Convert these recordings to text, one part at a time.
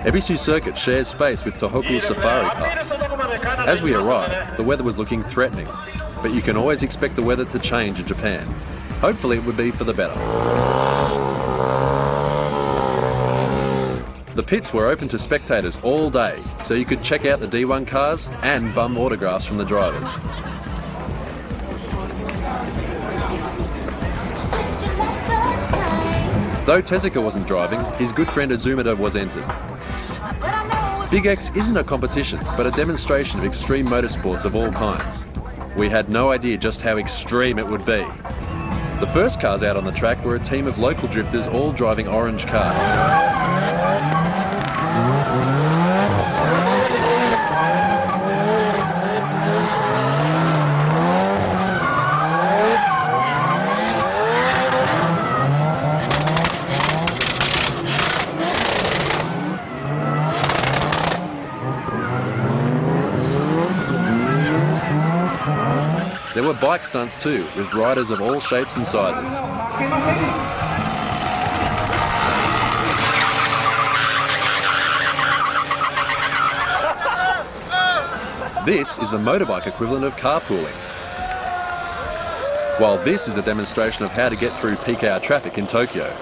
Ebisu Circuit shares space with Tohoku Safari Park. As we arrived, the weather was looking threatening, but you can always expect the weather to change in Japan. Hopefully it would be for the better. The pits were open to spectators all day, so you could check out the D1 cars and bum autographs from the drivers. Though Tezuka wasn't driving, his good friend Azumata was entered. Big X isn't a competition, but a demonstration of extreme motorsports of all kinds. We had no idea just how extreme it would be. The first cars out on the track were a team of local drifters all driving orange cars. There were bike stunts too, with riders of all shapes and sizes. This is the motorbike equivalent of carpooling. While this is a demonstration of how to get through peak hour traffic in Tokyo.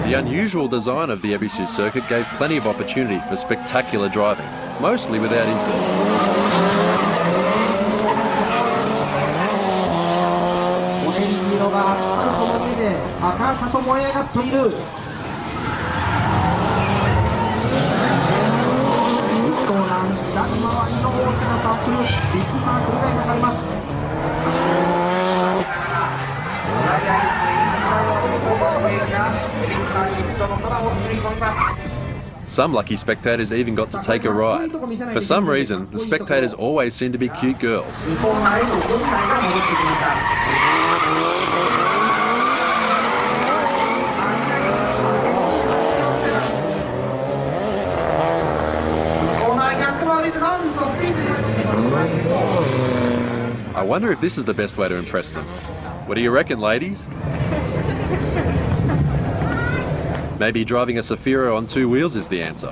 The unusual design of the Ebisu circuit gave plenty of opportunity for spectacular driving, mostly without incident. Some lucky spectators even got to take a ride. For some reason, the spectators always seem to be cute girls. I wonder if this is the best way to impress them. What do you reckon, ladies? Maybe driving a Safira on two wheels is the answer.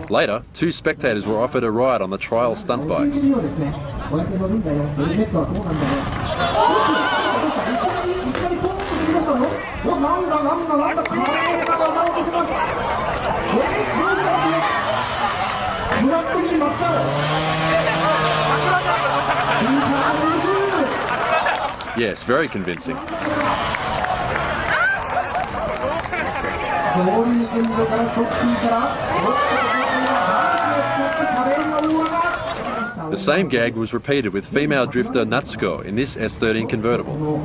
Later, two spectators were offered a ride on the trial stunt bikes. Yes, very convincing. The same gag was repeated with female drifter Natsuko in this S13 convertible.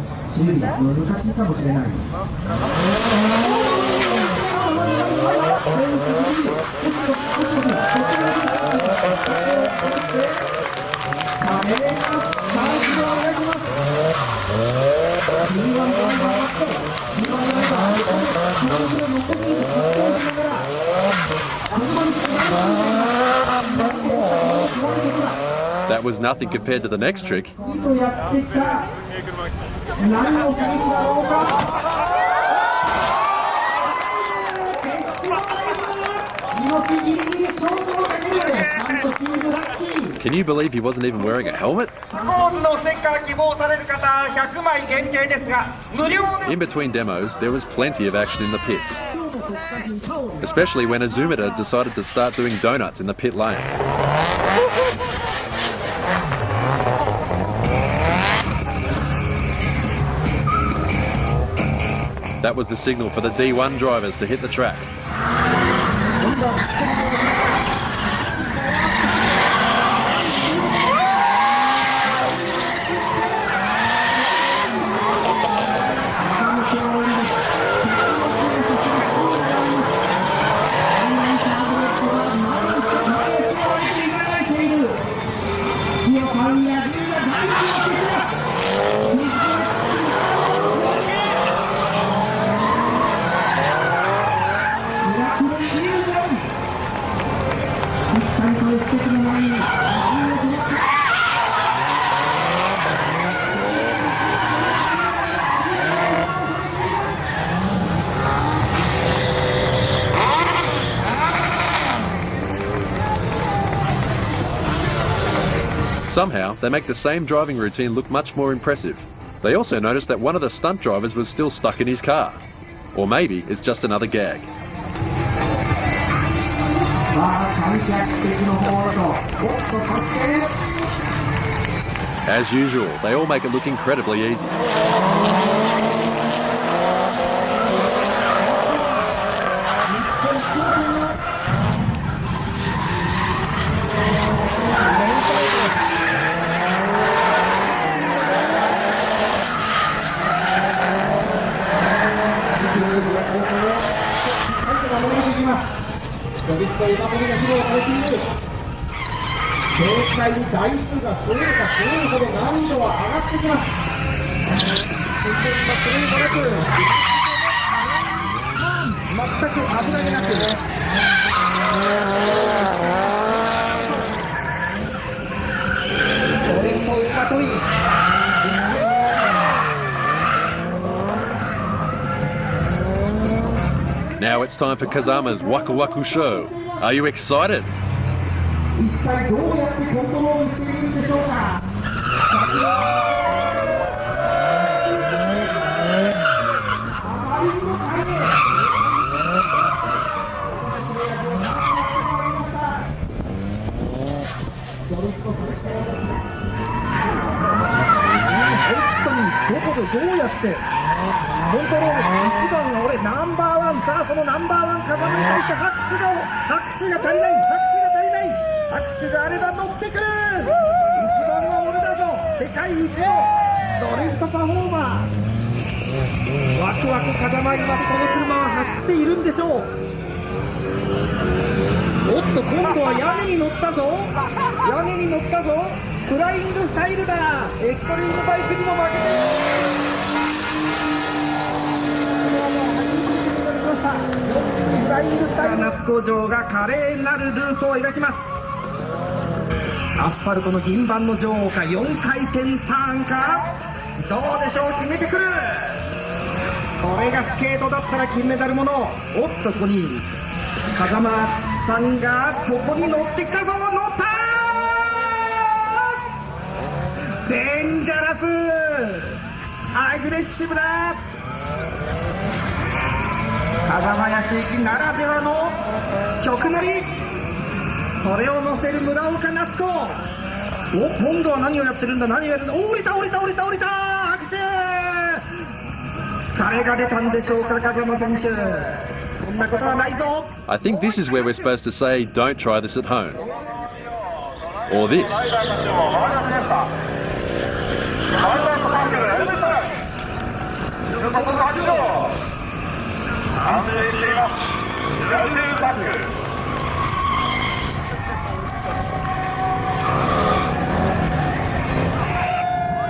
That was nothing compared to the next trick. Can you believe he wasn't even wearing a helmet? In between demos, there was plenty of action in the pits. Especially when Azumata decided to start doing donuts in the pit lane. That was the signal for the D1 drivers to hit the track. Somehow, they make the same driving routine look much more impressive. They also notice that one of the stunt drivers was still stuck in his car. Or maybe it's just another gag. As usual, they all make it look incredibly easy. Now it's time for Kazama's Waku Waku show. Are you excited?ワクワク風間います。この車は走っているんでしょう。おっと今度は屋根に乗ったぞ。屋根に乗ったぞ。フライングスタイルだ。エクストリームバイクにも負けてフライングスタイル。夏工場が華麗なるルートを描きます。アスファルトの銀盤の女王か、4回転ターンか、どうでしょう、決めてくる。これがスケートだったら金メダルもの。おっとここに風間さんがここに乗ってきたぞ。乗ったー。デンジャラスアグレッシブだ。風間康之ならではの曲乗り、それを乗せる村岡夏子。お、今度は何をやってるんだ、何をやるんだ。降りた降りた降りた降りた。拍手。疲れが出たんでしょうか、風間選手。そんなことはないぞ。 I think this is where we're supposed to say, don't try this at home. Or this.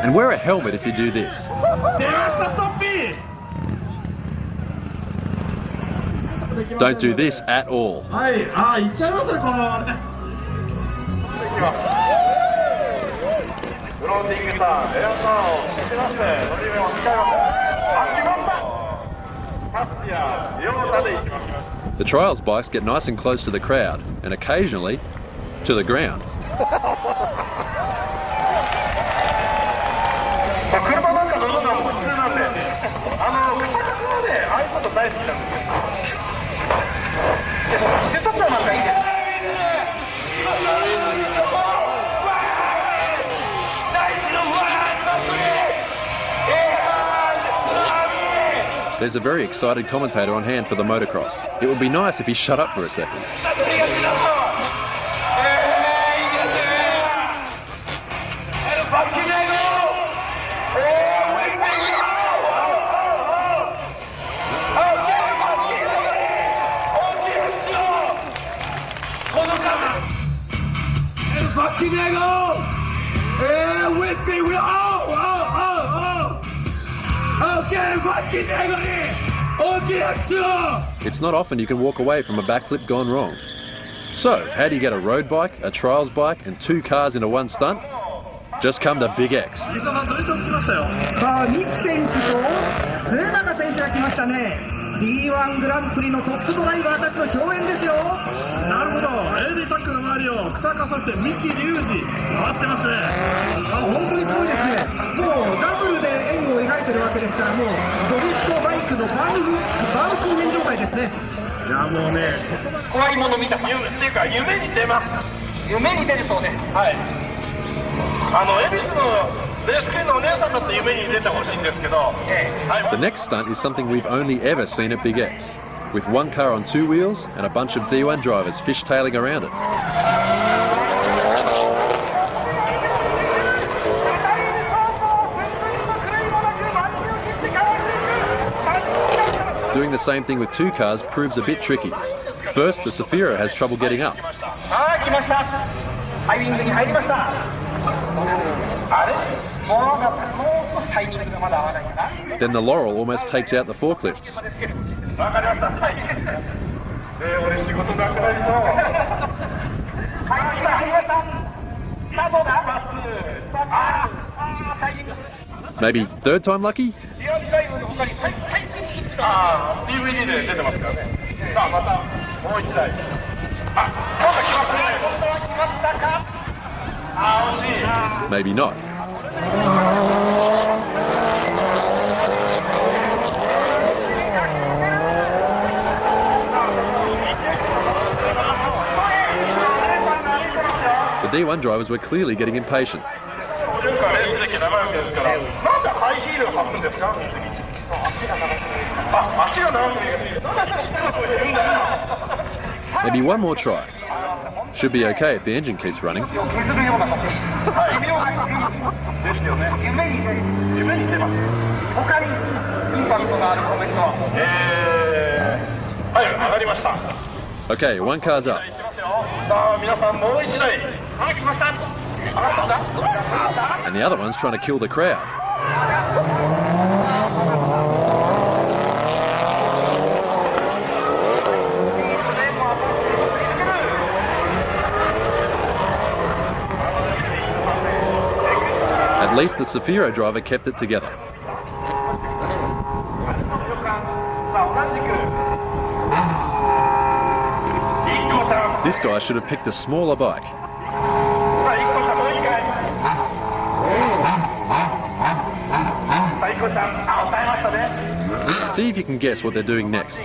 And wear a helmet if you do this. Don't do this at all. The trials bikes get nice and close to the crowd, and occasionally to the ground. There's a very excited commentator on hand for the motocross. It would be nice if he shut up for a second. It's not often you can walk away from a backflip gone wrong. So, how do you get a road bike, a trials bike, and 2 cars into one stunt? Just come to Big X. さあ、三木選手と末永選手が来ましたね。D1 グランプリのトップドライバーたちの共演ですよ。なるほど、エディタックの周りをよ。草加させて三木隆二座ってますね。本当にすごいですね。もうダブルで円を描いてるわけですから、もうドリフトバイクのバームクーヘン状態ですね。いやもうね、怖いもの見たっていうか夢に出ます。夢に出るそうです。はい。恵比寿のレース系のお姉さんだって夢に出てほしいんですけど。はい。 The next stunt is something we've only ever seen at Big X, with one car on two wheels and a bunch of D1 drivers fishtailing around it. Doing the same thing with two cars proves a bit tricky. First, the Safira has trouble getting up. Then the Laurel almost takes out the forklifts. Maybe third time lucky? DVD で出てますからね。さあまたもう一台。今度来ますね。今度は来ましたか。惜しい。 Maybe not. The D1 drivers were clearly getting impatient. Maybe one more try. Should be okay if the engine keeps running. Okay, one car's up. And the other one's trying to kill the crowd. At least the Safiro driver kept it together. This guy should have picked a smaller bike. See if you can guess what they're doing next.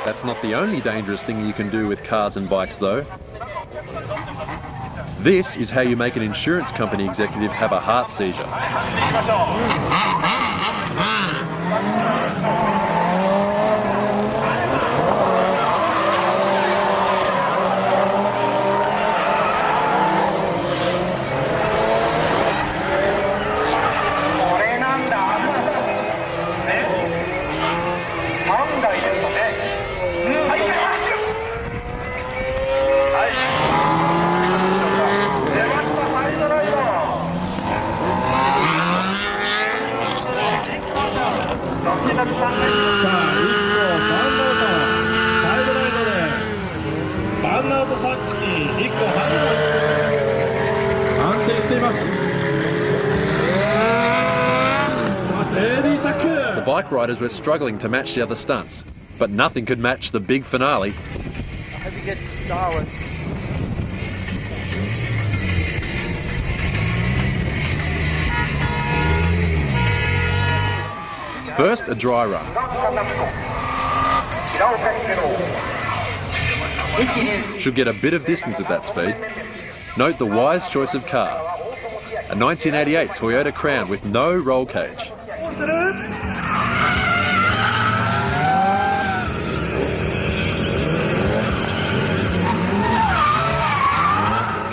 That's not the only dangerous thing you can do with cars and bikes, though. This is how you make an insurance company executive have a heart seizure. bike riders were struggling to match the other stunts, but nothing could match the big finale. I hope he gets to style it. First, a dry run. Should get a bit of distance at that speed. Note the wise choice of car. A 1988 Toyota Crown with no roll cage.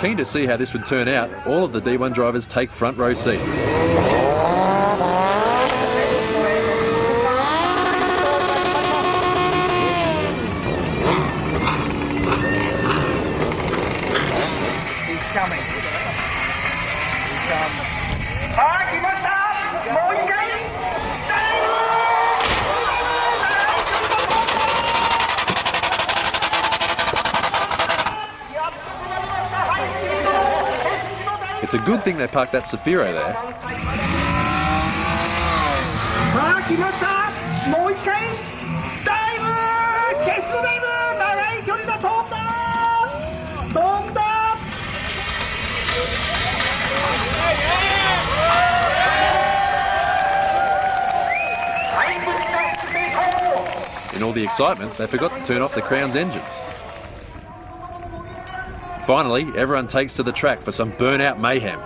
Keen to see how this would turn out, all of the D1 drivers take front row seats. He's coming. He comes. It's a good thing they parked that Safiro there. さあ来ました。もう一回ダイブ、決死のダイブ、長い距離だ。飛んだ飛んだ。 In all the excitement, they forgot to turn off the Crown's engines. Finally, everyone takes to the track for some burnout mayhem.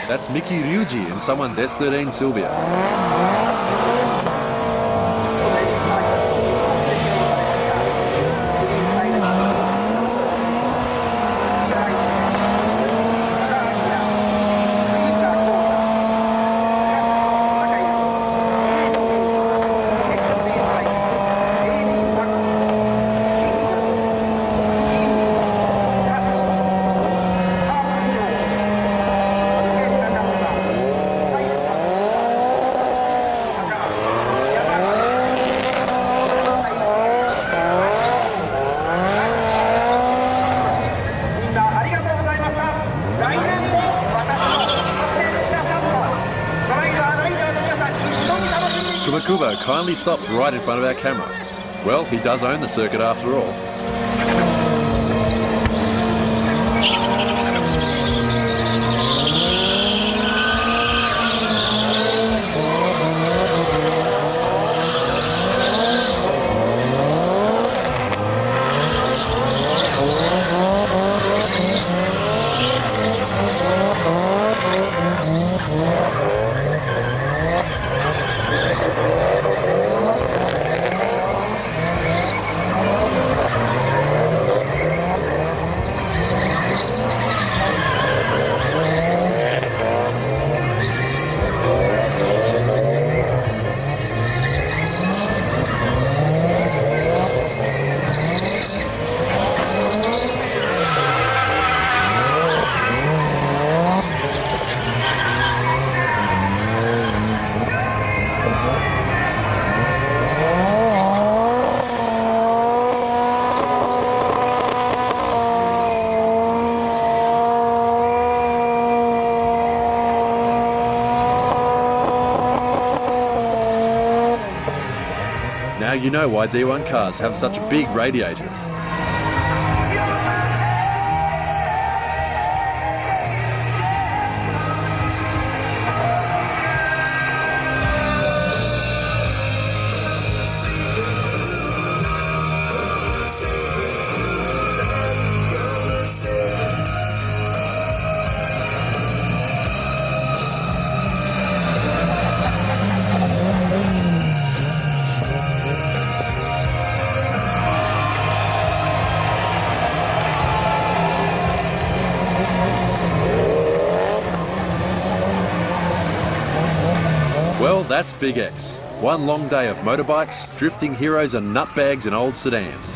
That's Mickey Ryuji in someone's S13 Silvia. Kubo kindly stops right in front of our camera. Well, he does own the circuit after all. Now you know why D1 cars have such big radiators. Well, that's Big X. One long day of motorbikes, drifting heroes and nutbags in old sedans.